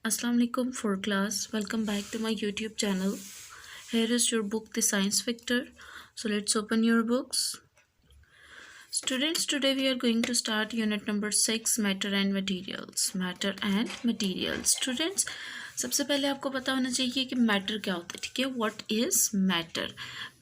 Assalamu alaikum for class. Welcome back to my YouTube channel. Here is your book The Science Factor. So let's open your books. Students, today we are going to start unit number 6, Matter and Materials. Matter and Materials. Students, सबसे पहले आपको पता होना चाहिए कि matter क्या होता है. ठीक है, व्हाट इज मैटर.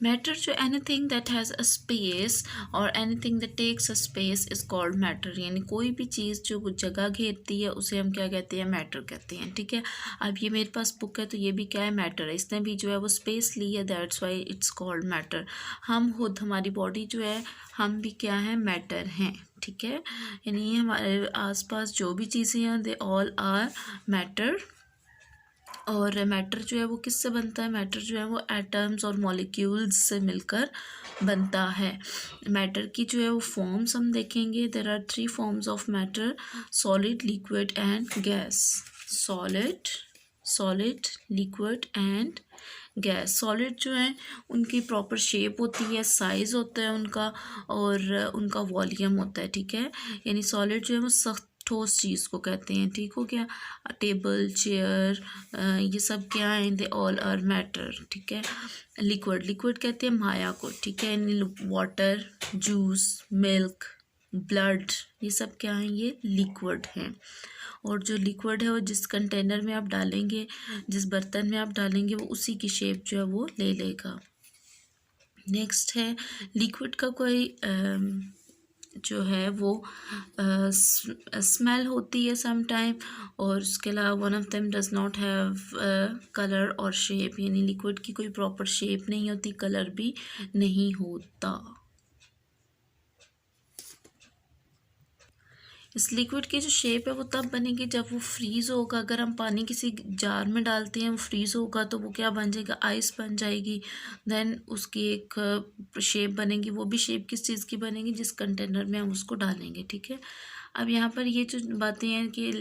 मैटर जो anything that has a space और anything that takes a space is called matter. यानी कोई भी चीज़ जो जगह घेरती है उसे हम क्या कहते हैं, मैटर कहते हैं. ठीक है, अब ये मेरे पास बुक है तो ये भी क्या है, मैटर है. इसने भी जो है वो स्पेस ली है, that's why it's called matter. हम खुद, हमारी बॉडी जो है, हम भी क्या है, मैटर हैं. ठीक है, यानी हमारे आसपास जो भी चीज़ें हैं दे ऑल आर मैटर. और मैटर जो है वो किससे बनता है, मैटर जो है वो एटम्स और मॉलिक्यूल्स से मिलकर बनता है. मैटर की जो है वो फॉर्म्स हम देखेंगे. There are 3 forms of matter: solid, liquid and gas. Solid, liquid and gas. Solid जो है उनकी प्रॉपर शेप होती है, साइज़ होता है उनका, और उनका वॉल्यूम होता है. ठीक है, यानी सॉलिड जो है वो सख्त ठोस चीज़ को कहते हैं. ठीक हो गया. टेबल, चेयर, ये सब क्या है, दे ऑल आर मैटर. ठीक है. लिक्विड कहते हैं माया को. ठीक है, यानी वाटर, जूस, मिल्क, ब्लड, ये सब क्या है, ये लिक्विड हैं. और जो लिक्विड है वो जिस कंटेनर में आप डालेंगे, जिस बर्तन में आप डालेंगे, वो उसी की शेप जो है वो ले लेगा. नेक्स्ट है लिक्विड का कोई जो है वो स्मेल होती है सम टाइम, और उसके अलावा one of them does not have colour और शेप. यानी लिक्विड की कोई प्रॉपर शेप नहीं होती, कलर भी नहीं होता. इस लिक्विड की जो शेप है वो तब बनेगी जब वो फ्रीज़ होगा. अगर हम पानी किसी जार में डालते हैं, वो फ्रीज़ होगा तो वो क्या बन जाएगा, आइस बन जाएगी. देन उसकी एक शेप बनेगी. वो भी शेप किस चीज़ की बनेगी, जिस कंटेनर में हम उसको डालेंगे. ठीक है, अब यहाँ पर ये जो बातें हैं कि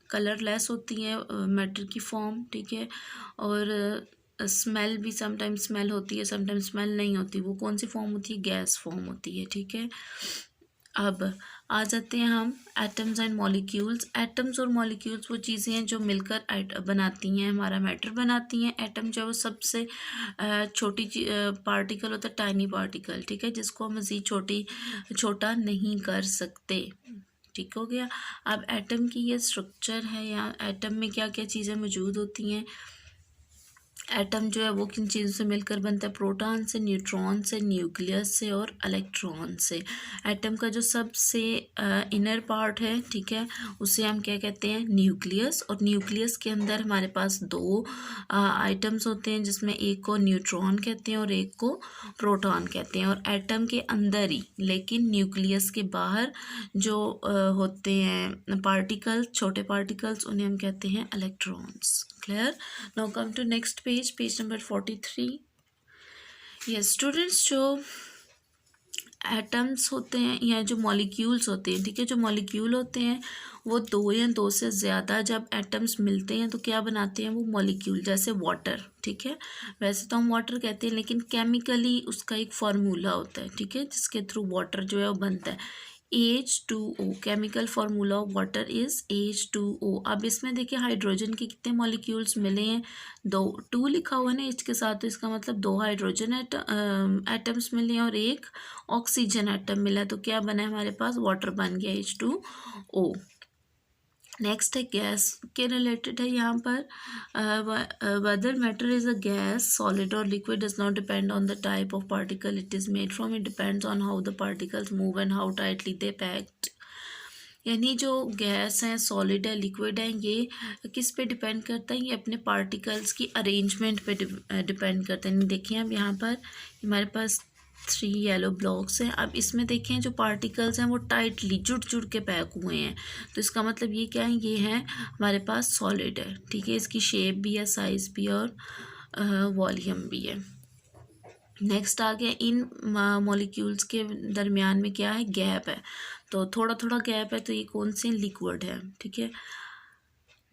कलरलेस होती हैं मैटर की फॉर्म. ठीक है, और स्मेल भी समटाइम स्मेल होती है, समटाइम स्मेल नहीं होती. वो कौन सी फॉर्म होती है, गैस फॉर्म होती है. ठीक है, अब आ जाते हैं हम एटम्स एंड मॉलिक्यूल्स. एटम्स और मॉलिक्यूल्स वो चीज़ें हैं जो मिलकर बनाती हैं, हमारा मैटर बनाती हैं. एटम जो है वो सबसे छोटी पार्टिकल होता है, टाइनी पार्टिकल. ठीक है, जिसको हम मज़ीद छोटा नहीं कर सकते. ठीक हो गया. अब एटम की ये स्ट्रक्चर है, यहाँ एटम में क्या क्या चीज़ें मौजूद होती हैं. एटम जो है वो किन चीज़ों से मिलकर बनता है, प्रोटॉन से, न्यूट्रॉन से, न्यूक्लियस से और इलेक्ट्रॉन से. एटम का जो सबसे इनर पार्ट है, ठीक है, उसे हम क्या कहते हैं, न्यूक्लियस. और न्यूक्लियस के अंदर हमारे पास 2 आइटम्स होते हैं, जिसमें एक को न्यूट्रॉन कहते हैं और एक को प्रोटॉन कहते हैं. और एटम के अंदर ही, लेकिन न्यूक्लियस के बाहर जो होते हैं पार्टिकल्स, छोटे पार्टिकल्स, उन्हें हम कहते हैं electrons. Clear. Now come to next page number 43. Yes students, जो एटम्स होते हैं या जो मॉलिक्यूल्स होते हैं, ठीक है, जो मॉलिक्यूल होते हैं वो 2 या 2 से ज़्यादा जब एटम्स मिलते हैं तो क्या बनाते हैं, वो मॉलिक्यूल. जैसे वाटर. ठीक है, वैसे तो हम वाटर कहते हैं, लेकिन केमिकली उसका एक फार्मूला होता है. ठीक है, जिसके थ्रू वाटर जो है वो बनता है. H2O, chemical formula of water is H2O. अब इसमें देखिए हाइड्रोजन के कितने मॉलिक्यूल्स मिले हैं, 2 लिखा हुआ है ना इसके साथ, तो इसका मतलब 2 हाइड्रोजन एटम्स मिले हैं और 1 ऑक्सीजन एटम मिला है. तो क्या बना है हमारे पास, वाटर बन गया, H2O. नेक्स्ट है गैस के रिलेटेड है यहाँ पर. Whether matter is a gas, solid और liquid does not depend on the type of particle it is made from. It depends on how the particles move and how tightly they packed. यानी जो gas है, solid है, liquid है, ये किस पे depend करता है, ये अपने पार्टिकल्स की अरेंजमेंट पे डिपेंड करता है. देखिए अब यहाँ पर हमारे पास 3 येलो ब्लॉक्स हैं. अब इसमें देखें जो पार्टिकल्स हैं वो टाइटली जुड़ के पैक हुए हैं. तो इसका मतलब ये क्या है, ये है हमारे पास सॉलिड है. ठीक है, इसकी शेप भी है, साइज़ भी और वॉल्यूम भी है. नेक्स्ट आ गया, इन मॉलिक्यूल्स के दरमियान में क्या है, गैप है. तो थोड़ा थोड़ा गैप है, तो ये कौन से लिक्विड है. ठीक है,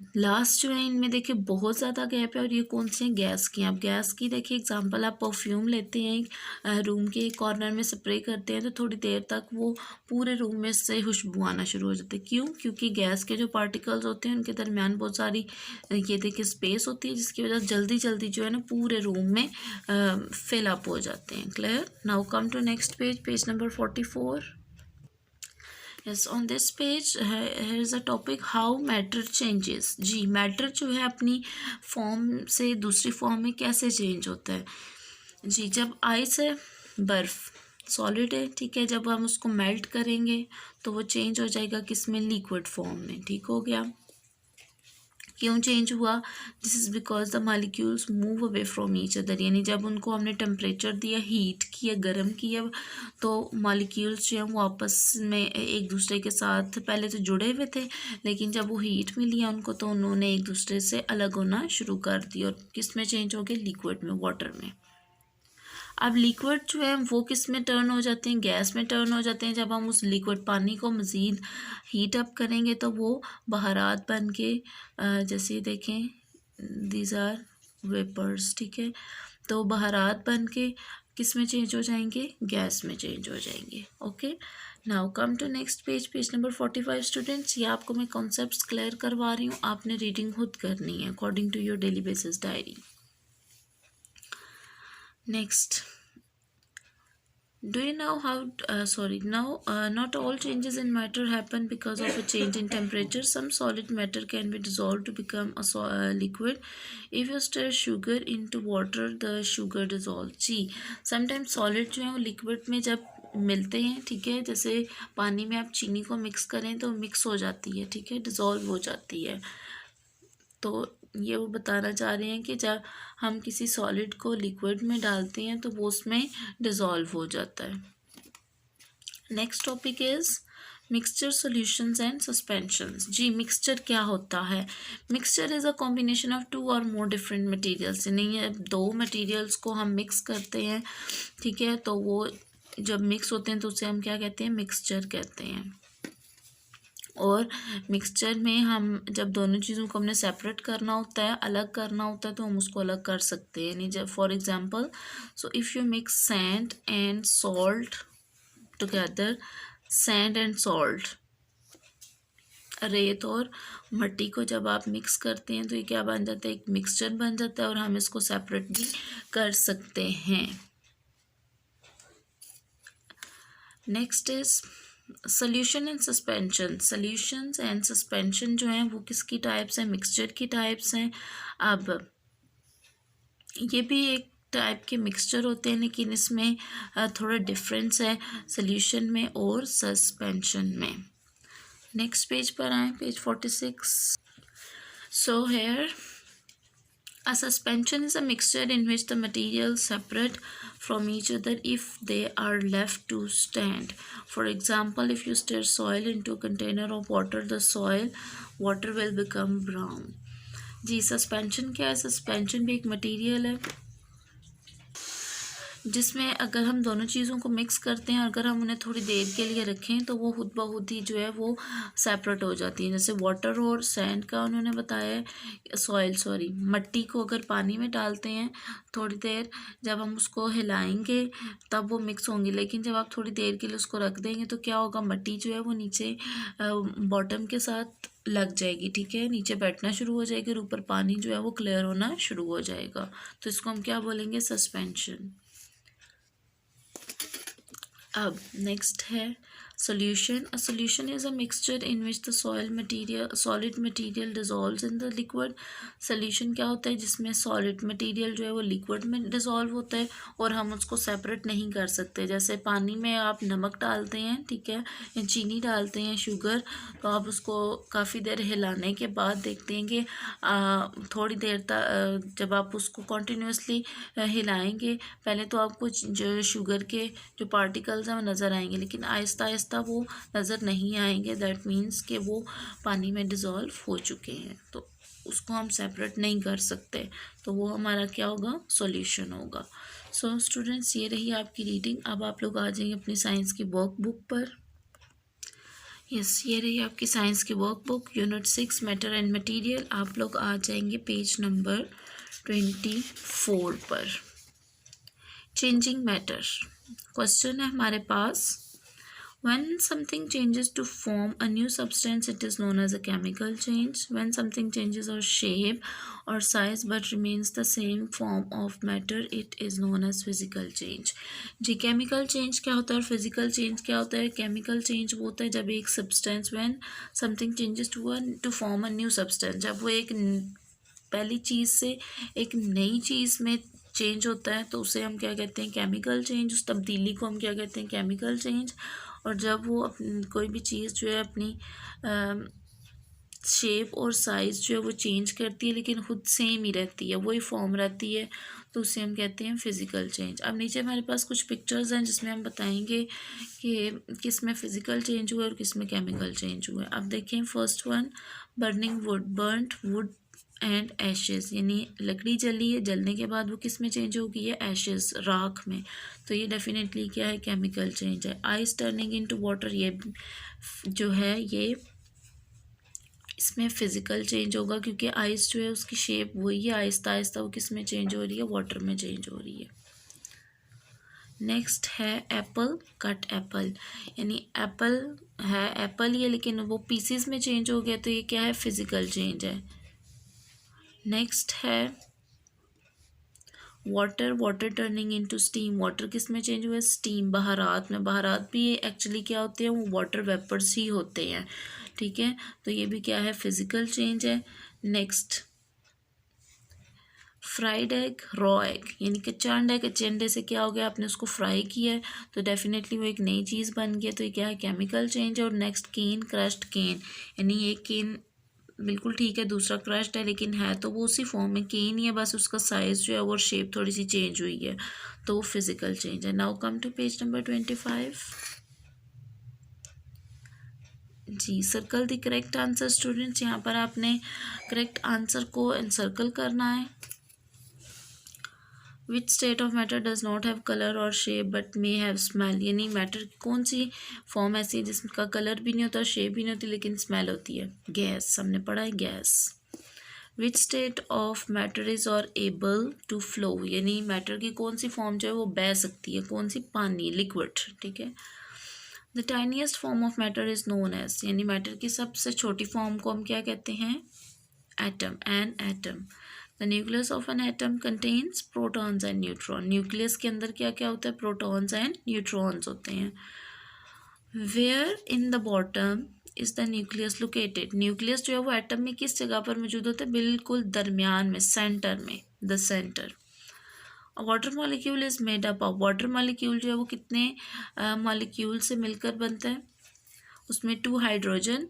लास्ट जो है इनमें देखिए बहुत ज़्यादा गैप है, और ये कौन से हैं, गैस की। अब गैस की देखिए एग्जांपल, आप परफ्यूम लेते हैं, रूम के एक कॉर्नर में स्प्रे करते हैं तो थोड़ी देर तक वो पूरे रूम में से खुशबू आना शुरू हो जाती है। क्यों? क्योंकि गैस के जो पार्टिकल्स होते हैं उनके दरमियान बहुत सारी ये देखिए स्पेस होती है, जिसकी वजह से जल्दी जल्दी जो है ना पूरे रूम में फिल अप हो जाते हैं। Clear? Now come to next page, page number 44। Yes, on this page here is a topic how matter changes। जी, मैटर जो है अपनी फॉर्म से दूसरी फॉर्म में कैसे चेंज होता है। जी, जब आइस है, बर्फ़ सॉलिड है, ठीक है, जब हम उसको मेल्ट करेंगे तो वो चेंज हो जाएगा किस में, लिक्विड फॉर्म में। ठीक हो गया? क्यों चेंज हुआ? This is because the molecules move away from each other, यानी जब उनको हमने टेम्परेचर दिया, हीट किया, गर्म किया, तो मालिक्यूल्स जो हैं वो आपस में एक दूसरे के साथ पहले तो जुड़े हुए थे, लेकिन जब वो हीट मिली है उनको तो उन्होंने एक दूसरे से अलग होना शुरू कर दिया, और किस में चेंज हो गए, लिक्विड में, वाटर में। अब लिक्विड जो है वो किस में टर्न हो जाते हैं, गैस में टर्न हो जाते हैं। जब हम उस लिक्विड पानी को मज़ीद हीट अप करेंगे तो वो बहारात बन के जैसे देखें, दीज आर वेपर्स, ठीक है, तो बहारात बन के किस में चेंज हो जाएंगे, गैस में चेंज हो जाएंगे। Okay, now come to next page, page number 45 students. ये आपको मैं कॉन्सेप्ट्स क्लियर करवा रही हूँ, आपने रीडिंग खुद करनी है according to your daily basis diary. Next, do you know how not all changes in matter happen because of a change in temperature. Some solid matter can be dissolved to become a liquid. If you stir sugar into water, the sugar dissolves। जी, sometimes solid जो है वो liquid में जब मिलते हैं, ठीक है, जैसे पानी में आप चीनी को मिक्स करें तो मिक्स हो जाती है, ठीक है, डिज़ोल्व हो जाती है। तो ये वो बताना चाह रहे हैं कि जब हम किसी सॉलिड को लिक्विड में डालते हैं तो वो उसमें डिज़ोल्व हो जाता है। Next topic is mixture solutions and suspensions. जी, मिक्सचर क्या होता है? Mixture is a combination of two और मोर डिफरेंट मटेरियल्स, यानी दो मटेरियल्स को हम मिक्स करते हैं, ठीक है, तो वो जब मिक्स होते हैं तो उसे हम क्या कहते हैं, मिक्सचर कहते हैं। और मिक्सचर में हम जब दोनों चीज़ों को हमने सेपरेट करना होता है, अलग करना होता है, तो हम उसको अलग कर सकते हैं। यानी जब for example, so if you mix sand and salt together, sand and salt, रेत और मिट्टी को जब आप मिक्स करते हैं तो ये क्या बन जाता है, एक मिक्सचर बन जाता है, और हम इसको सेपरेट भी कर सकते हैं। Next is solution and suspension. Solutions and suspension जो हैं वो किसकी टाइप्स हैं, मिक्सचर की टाइप्स हैं। अब ये भी एक टाइप के मिक्सचर होते हैं, लेकिन इसमें थोड़ा डिफरेंस है सॉल्यूशन में और सस्पेंशन में। नेक्स्ट पेज पर आए, page 46। So here a suspension is a mixture in which the materials separate from each other if they are left to stand. For example, if you stir soil into a container of water, the water will become brown। जी, suspension क्या है? Suspension भी एक material है जिसमें अगर हम दोनों चीज़ों को मिक्स करते हैं, अगर हम उन्हें थोड़ी देर के लिए रखें तो वो खुद ब खुद ही जो है वो सेपरेट हो जाती है। जैसे वाटर और सैंड का उन्होंने बताया है, मिट्टी को अगर पानी में डालते हैं थोड़ी देर, जब हम उसको हिलाएंगे तब वो मिक्स होंगी, लेकिन जब आप थोड़ी देर के लिए उसको रख देंगे तो क्या होगा, मिट्टी जो है वो नीचे बॉटम के साथ लग जाएगी, ठीक है, नीचे बैठना शुरू हो जाएगी, और ऊपर पानी जो है वो क्लियर होना शुरू हो जाएगा। तो इसको हम क्या बोलेंगे, सस्पेंशन। अब नेक्स्ट है solution। A solution is a mixture in which the solid material dissolves in the liquid। solution क्या होता है, जिसमें solid material जो है वो liquid में dissolve होता है और हम उसको separate नहीं कर सकते। जैसे पानी में आप नमक डालते हैं, ठीक है, या चीनी डालते हैं, शुगर, तो आप उसको काफ़ी देर हिलाने के बाद देखते हैं कि थोड़ी देर तक जब आप उसको कंटिन्यूसली हिलाएंगे, पहले तो आपको जो शुगर के जो पार्टिकल्स हैं वो नज़र आएंगे, लेकिन आहिस्ता आहिस्ता वो नज़र नहीं आएंगे। दैट मीन्स कि वो पानी में डिज़ोल्व हो चुके हैं, तो उसको हम सेपरेट नहीं कर सकते, तो वो हमारा क्या होगा, सॉल्यूशन होगा। सो स्टूडेंट्स, ये रही आपकी रीडिंग। अब आप लोग आ जाएंगे अपनी साइंस की वर्कबुक पर। यस, ये रही आपकी साइंस की workbook unit 6 matter and material. आप लोग आ जाएंगे पेज नंबर 24 पर। चेंजिंग मैटर क्वेश्चन है हमारे पास। When something changes to form a new substance, it is known as a chemical change. When something changes or shape or size but remains the same form of matter, it is known as physical change. Ji chemical change क्या होता है और physical change क्या होता है? chemical change वो होता है जब एक substance when something changes to form a new substance, जब वो एक पहली चीज़ से एक नई चीज़ में चेंज होता है तो उसे हम क्या कहते हैं? Chemical change. उस तब्दीली को हम क्या कहते हैं? Chemical change. और जब वो कोई भी चीज़ जो है अपनी शेप और साइज़ जो है वो चेंज करती है लेकिन खुद सेम ही रहती है, वही फॉर्म रहती है, तो उसे हम कहते हैं फिज़िकल चेंज। अब नीचे हमारे पास कुछ पिक्चर्स हैं जिसमें हम बताएंगे कि किस में फ़िज़िकल चेंज हुआ है और किस में केमिकल चेंज हुआ है। अब देखें first one, burning would, burned would and ashes, यानी लकड़ी जली है, जलने के बाद वो किस में चेंज होगी है? एशेज़, राख में। तो ये डेफिनेटली क्या है? केमिकल चेंज है। आइस टर्निंग इनटू वाटर, ये जो है ये इसमें फ़िज़िकल चेंज होगा क्योंकि आइस जो है उसकी शेप वही है, आहिस्ता आहिस्ता वो किस में चेंज हो रही है? वाटर में चेंज हो रही है। नेक्स्ट है एप्पल, कट एप्पल, यानी एप्पल है, एप्पल ही है लेकिन वो पीसीस में चेंज हो गया, तो ये क्या है? फिज़िकल चेंज है। नेक्स्ट है water, water turning into steam, water किस में चेंज हुआ है? स्टीम, बहारात में। बहारात भी एक्चुअली क्या होते हैं? वो वाटर वेपर्स ही होते हैं, ठीक है। तो ये भी क्या है? फिज़िकल चेंज है। Next fried egg, raw egg, यानी कच्चा अंडा है, कच्चे अंडे से क्या हो गया? आपने उसको फ्राई किया है तो डेफिनेटली वो एक नई चीज़ बन गया, तो ये क्या है? केमिकल चेंज है। और नेक्स्ट केन, क्रश्ड केन, यानी एक केन बिल्कुल ठीक है, दूसरा क्रश्ड है लेकिन है तो वो उसी फॉर्म में केन ही है, बस उसका साइज़ जो है वो शेप थोड़ी सी चेंज हुई है, तो वो फिज़िकल चेंज है। Now come to page number 25। जी, circle the correct answer students. यहाँ पर आपने करेक्ट आंसर को एनसर्कल करना है। Which state of matter does not have colour और shape but may have smell, यानी मैटर की कौन सी फॉर्म ऐसी है जिसका कलर भी नहीं होता, शेप भी नहीं होती लेकिन स्मेल होती है? गैस, हमने पढ़ा है gas. Which state of matter is और एबल टू फ्लो, यानी मैटर की कौन सी फॉर्म जो है वो बह सकती है? कौन सी? पानी, लिक्विड, ठीक है। The tiniest form of matter is known as, यानी मैटर की सबसे छोटी फॉर्म को हम क्या कहते हैं? Atom, an atom. The nucleus of an atom contains protons and neutron, nucleus के अंदर क्या क्या होता है? प्रोटॉन्स एंड न्यूट्रॉन्स होते हैं। Where in the bottom is the nucleus located, nucleus जो है वो एटम में किस जगह पर मौजूद होता है? बिल्कुल दरमियान में, सेंटर में, the centre. Water molecule is made up of, water molecule जो है वो कितने मॉलिक्यूल से मिलकर बनता है? उसमें टू हाइड्रोजन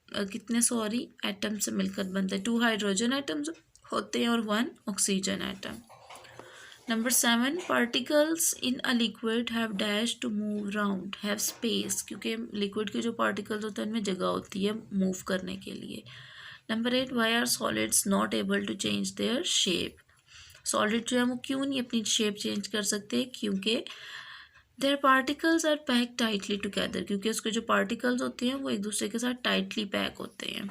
कितने सॉरी एटम से मिलकर बनता है, 2 हाइड्रोजन एटम्स होते हैं और 1 oxygen atom. Number 7, particles in a liquid have dash to move round, have space, क्योंकि लिक्विड के जो पार्टिकल्स होते हैं उनमें जगह होती है मूव करने के लिए। Number 8, why are solids not able to change their shape, solid जो है वो क्यों नहीं अपनी शेप चेंज कर सकते? क्योंकि their particles are pack tightly together, क्योंकि उसके जो पार्टिकल्स होते हैं वो एक दूसरे के साथ टाइटली पैक होते हैं।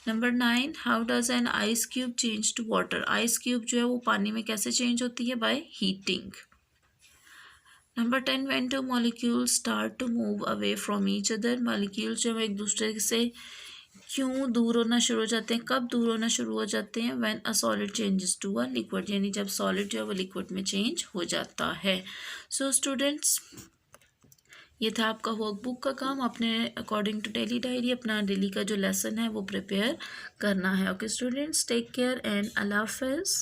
Number 9, how does an ice cube change to water, ice cube जो है वो पानी में कैसे चेंज होती है? By heating. Number 10, when two molecules start to move away from each other, molecules जो है एक दूसरे से क्यों दूर होना शुरू हो जाते हैं? कब दूर होना शुरू हो जाते हैं? When a solid changes to a liquid, यानी जब सॉलिड जो है वो लिक्विड में चेंज हो जाता है। सो स्टूडेंट्स, ये था आपका वर्कबुक का काम। अपने अकॉर्डिंग टू डेली डायरी अपना डेली का जो लेसन है वो प्रिपेयर करना है। Okay students, take care and अल्लाह हाफ़िज़।